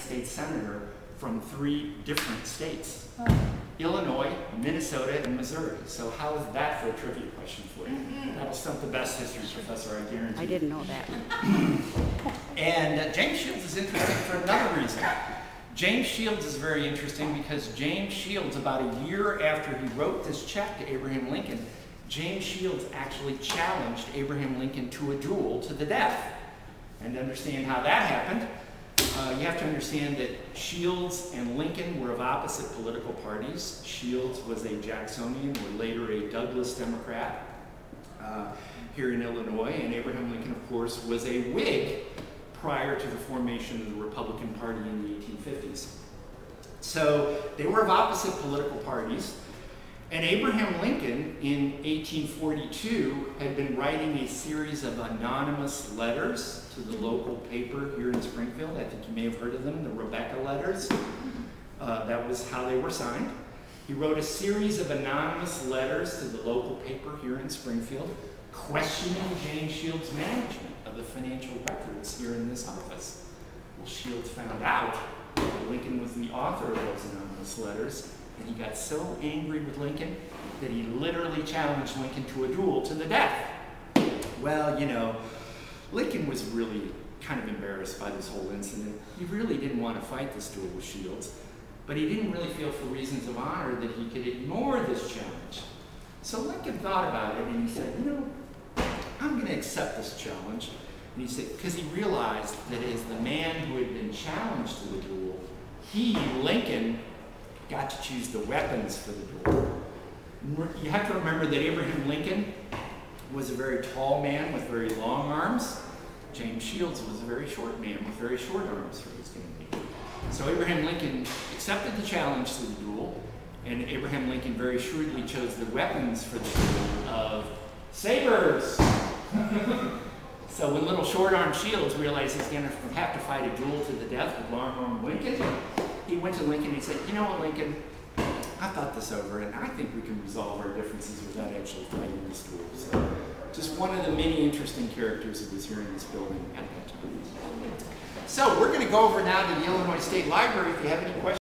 States senator from 3 different states. Oh. Illinois, Minnesota, and Missouri. So how is that for a trivia question for you? That'll stump the best history professor, I guarantee. I didn't know that. And James Shields is interesting for another reason. James Shields is very interesting because James Shields, about a year after he wrote this check to Abraham Lincoln, James Shields actually challenged Abraham Lincoln to a duel to the death. And to understand how that happened, you have to understand that Shields and Lincoln were of opposite political parties. Shields was a Jacksonian, or later a Douglas Democrat here in Illinois, and Abraham Lincoln, of course, was a Whig prior to the formation of the Republican Party in the 1850s. So they were of opposite political parties. And Abraham Lincoln, in 1842, had been writing a series of anonymous letters to the local paper here in Springfield. I think you may have heard of them, the Rebecca letters. That was how they were signed. He wrote a series of anonymous letters to the local paper here in Springfield, questioning James Shields' management of the financial records here in this office. Well, Shields found out that Lincoln was the author of those anonymous letters, and he got so angry with Lincoln that he literally challenged Lincoln to a duel to the death. Well, you know, Lincoln was really kind of embarrassed by this whole incident. He really didn't want to fight this duel with Shields, but he didn't really feel for reasons of honor that he could ignore this challenge. So Lincoln thought about it and he said, you know, I'm going to accept this challenge. And he said, because he realized that as the man who had been challenged to the duel, he, Lincoln, got to choose the weapons for the duel. You have to remember that Abraham Lincoln was a very tall man with very long arms. James Shields was a very short man with very short arms for his day. So Abraham Lincoln accepted the challenge to the duel, and Abraham Lincoln very shrewdly chose the weapons for the duel of sabers. So when little short-armed Shields realized he's going to have to fight a duel to the death with long-armed Lincoln, he went to Lincoln and he said, you know what, Lincoln, I thought this over, and I think we can resolve our differences without actually fighting this duel. So just one of the many interesting characters that was here in this building at that time. So we're going to go over now to the Illinois State Library. If you have any questions.